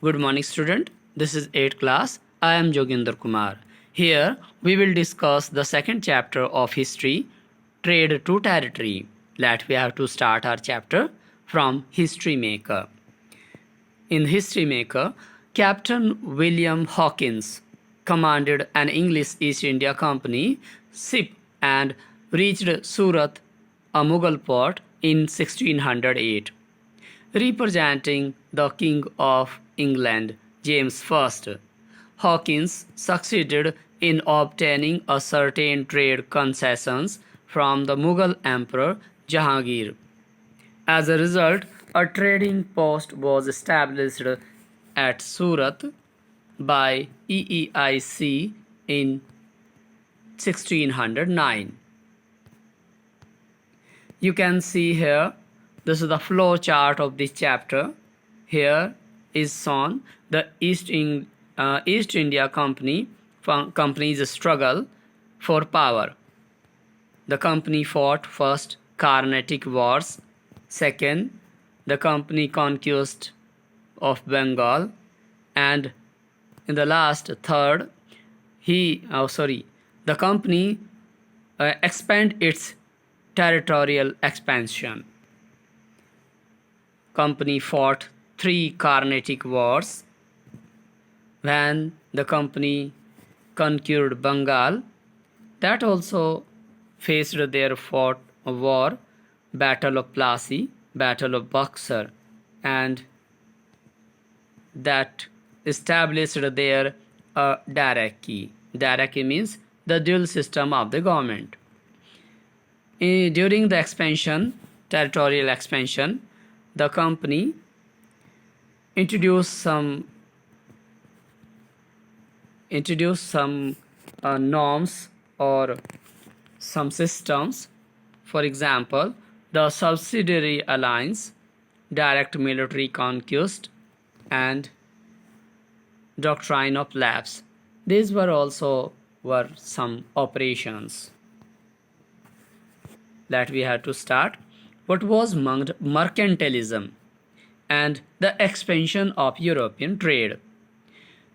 Good morning, student. This is 8th class. I am Joginder Kumar. Here we will discuss the second chapter of history, trade to territory. We have to start our chapter from History Maker. In History Maker, Captain William Hawkins commanded an English East India Company ship and reached Surat, a Mughal port, in 1608. Representing the King of England, James I, Hawkins succeeded in obtaining a certain trade concessions from the Mughal Emperor Jahangir. As a result, a trading post was established at Surat by EEIC in 1609. You can see here, this is the flow chart of this chapter. Here is shown the East India Company's struggle for power. The company fought first Carnatic Wars, second the company conquest of Bengal, and in the last third the company expand its territorial expansion. Company fought 3 Carnatic Wars. When the company conquered Bengal, that also faced their fought a war, Battle of Plassey, Battle of Buxar, and that established there a diarchy. Diarchy means the dual system of the government. During the expansion, territorial expansion, the company introduced some norms or some systems. For example, the subsidiary alliance, direct military conquest, and doctrine of lapse. These were some operations that we had to start. What was mercantilism and the expansion of European trade?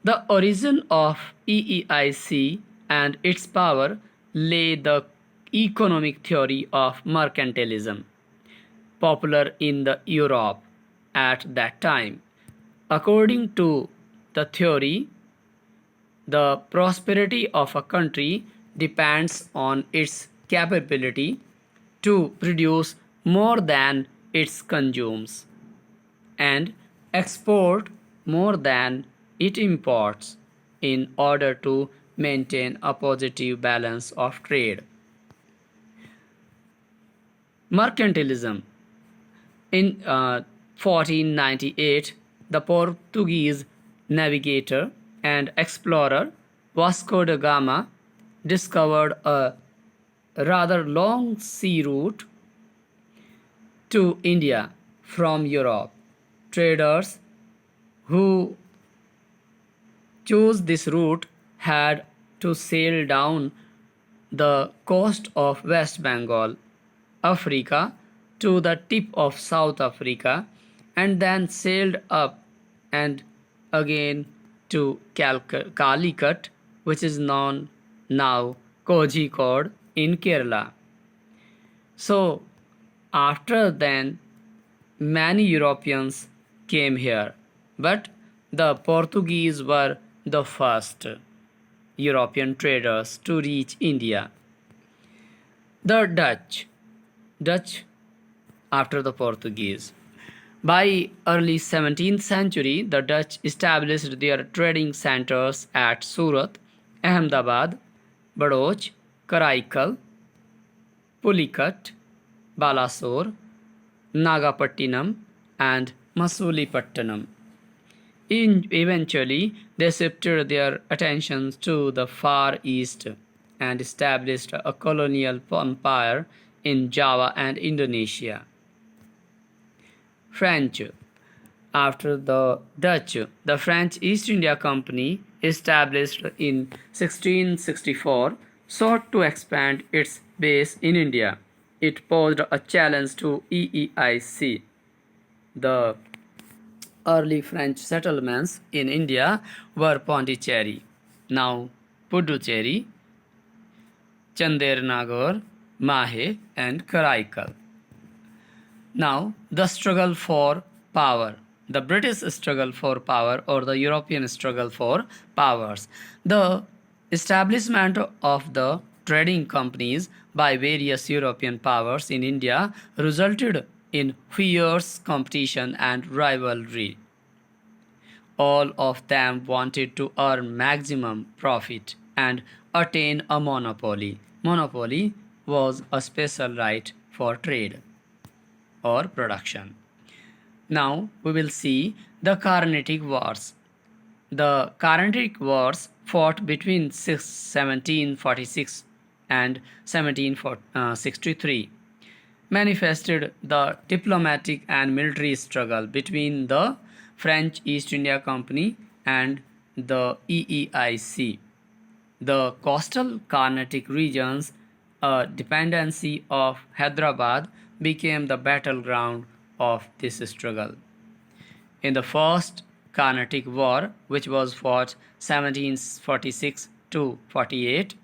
The origin of EEIC and its power lay the economic theory of mercantilism, popular in the Europe at that time. According to the theory, the prosperity of a country depends on its capability to produce more than it consumes and export more than it imports in order to maintain a positive balance of trade. Mercantilism. In 1498, the Portuguese navigator and explorer Vasco da Gama discovered a rather long sea route to India from Europe. Traders who chose this route had to sail down the coast of West Bengal, Africa, to the tip of South Africa, and then sailed up and again to Calicut, which is known now Kozhikode in Kerala. So after then, many Europeans came here, but the Portuguese were the first European traders to reach India. The Dutch after the Portuguese. By early 17th century, the Dutch established their trading centers at Surat, Ahmedabad, Badajoz, Karaikal, Pulicat, Balasore, Nagapattinam, and Masulipattanaam. Eventually, they shifted their attentions to the Far East and established a colonial empire in Java and Indonesia. French. After the Dutch, the French East India Company, established in 1664, sought to expand its base in India. It posed a challenge to EEIC. The early French settlements in India were Pondicherry, now Puducherry, Chandernagar, Mahe, and Karaikal. Now, the struggle for power. The British struggle for power or the European struggle for powers. The establishment of the trading companies by various European powers in India resulted in fierce competition and rivalry. All of them wanted to earn maximum profit and attain a monopoly. Monopoly was a special right for trade or production. Now we will see the Carnatic Wars. The Carnatic Wars fought between 1746 and 1763 manifested the diplomatic and military struggle between the French East India Company and the EEIC. The coastal Carnatic regions, a dependency of Hyderabad, became the battleground of this struggle. In the First Carnatic War, which was fought 1746 to 48,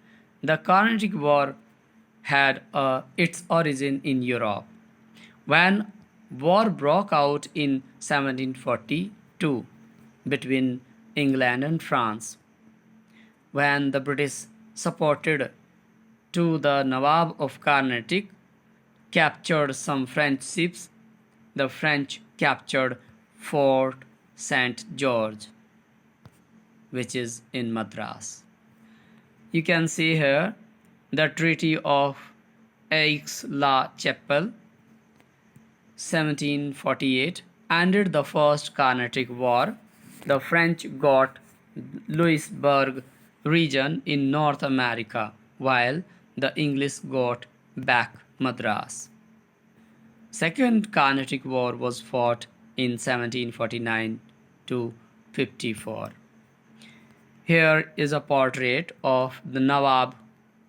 the Carnatic War had its origin in Europe. When war broke out in 1742 between England and France, when the British supported to the Nawab of Carnatic captured some French ships, the French captured Fort St. George, which is in Madras. You can see here the Treaty of Aix-la-Chapelle, 1748, ended the First Carnatic War. The French got Louisbourg region in North America, while the English got back Madras. Second Carnatic War was fought in 1749 to 54. Here is a portrait of the Nawab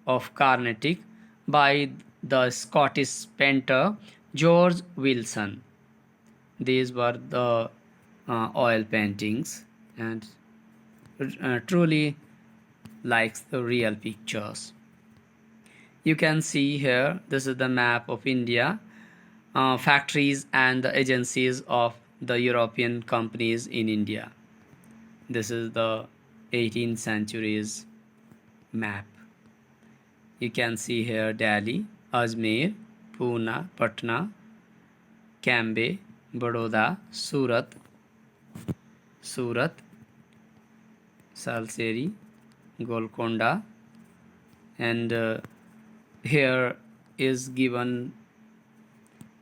of Carnatic by the Scottish painter George Wilson. These were the oil paintings, and truly likes the real pictures. You can see here, this is the map of India, factories and the agencies of the European companies in India. This is the 18th century's map. You can see here Delhi, Ajmer, Pune, Patna, Cambay, Baroda, Surat, Salseri, Golconda, and here is given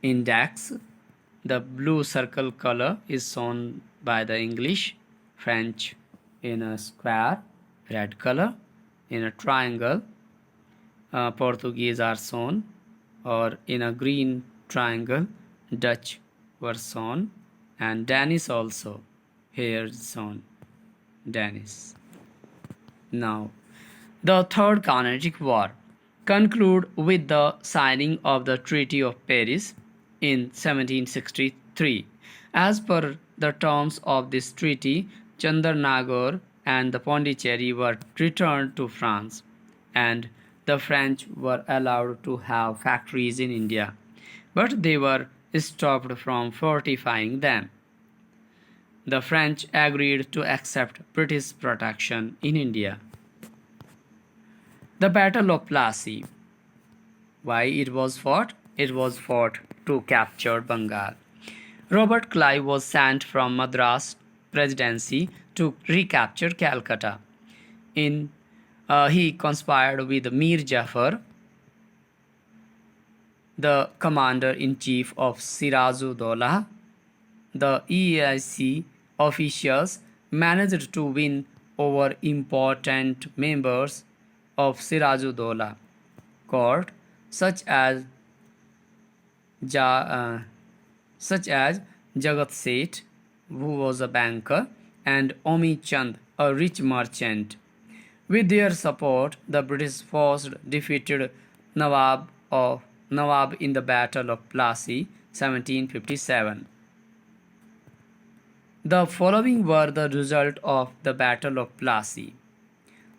index. The blue circle color is shown by the English, French in a square, red color in a triangle, Portuguese are shown, or in a green triangle, Dutch were shown, and Danish also here is shown, Danish. Now, the Third Carnatic War concluded with the signing of the Treaty of Paris in 1763. As per the terms of this treaty, Chandarnagar and the Pondicherry were returned to France, and the French were allowed to have factories in India, but they were stopped from fortifying them. The French agreed to accept British protection in India. The Battle of Plassey. Why it was fought? It was fought to capture Bengal. Robert Clive was sent from Madras Presidency to recapture Calcutta. He conspired with Mir Jafar, the commander-in-chief of Siraj-ud-Daulah. The EIC officials managed to win over important members of Siraj-ud-Daulah court, such as Jagat Seth, who was a banker, and Omi Chand, a rich merchant. With their support, the British force defeated Nawab in the Battle of Plassey, 1757. The following were the result of the Battle of Plassey.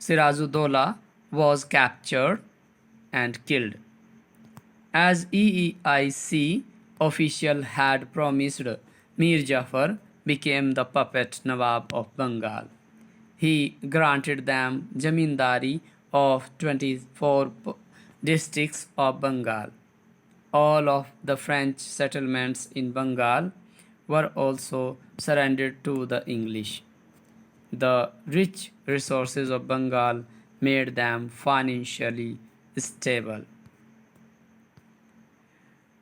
Sirajuddaulah was captured and killed. As EEIC official had promised, Mir Jafar became the puppet Nawab of Bengal. He granted them Jamindari of 24 districts of Bengal. All of the French settlements in Bengal were also surrendered to the English. The rich resources of Bengal made them financially stable.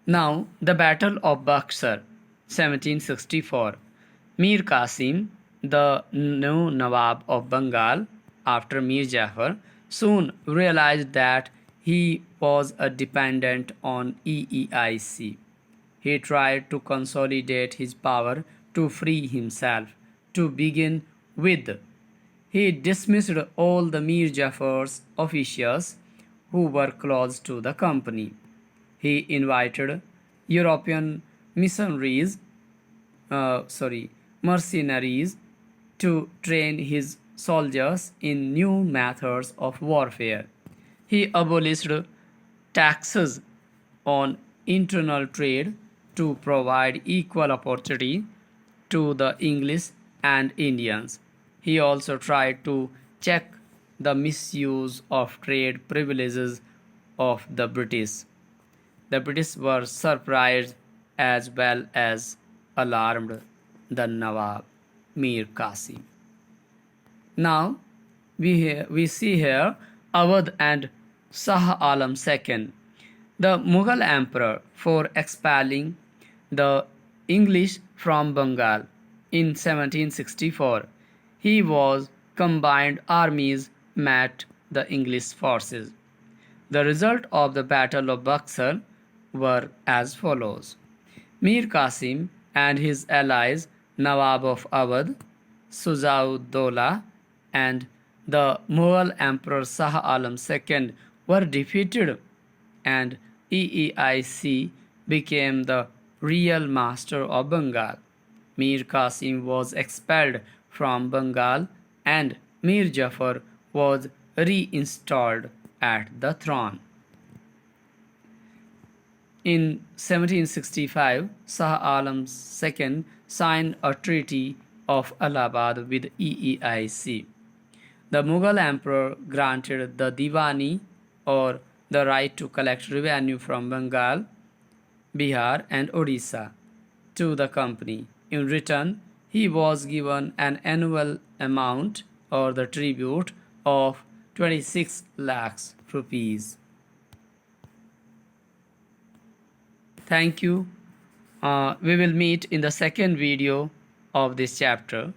Now, the Battle of Buxar, 1764. Mir Qasim, the new Nawab of Bengal after Mir Jafar, soon realized that he was a dependent on EEIC. He tried to consolidate his power to free himself. To begin with, he dismissed all the Mir Jafar's officials who were close to the company. He invited European mercenaries to train his soldiers in new methods of warfare. He abolished taxes on internal trade to provide equal opportunity to the English and Indians. He also tried to check the misuse of trade privileges of the British. The British were surprised as well as alarmed the Nawab Mir Qasim. Now we see here Awadh and Shah Alam II, the Mughal emperor, for expelling the English from Bengal in 1764. He was combined armies met the English forces. The result of the Battle of Buxar were as follows. Mir Qasim and his allies Nawab of Awadh, Sujauddaulah and the Mughal Emperor Shah Alam II were defeated and EEIC became the real master of Bengal. Mir Qasim was expelled from Bengal and Mir Jafar was reinstalled at the throne. In 1765, Shah Alam II signed a treaty of Allahabad with EEIC. The Mughal emperor granted the Diwani, or the right to collect revenue from Bengal, Bihar and Odisha, to the company. In return, he was given an annual amount, or the tribute, of 26 lakhs rupees. Thank you. We will meet in the second video of this chapter.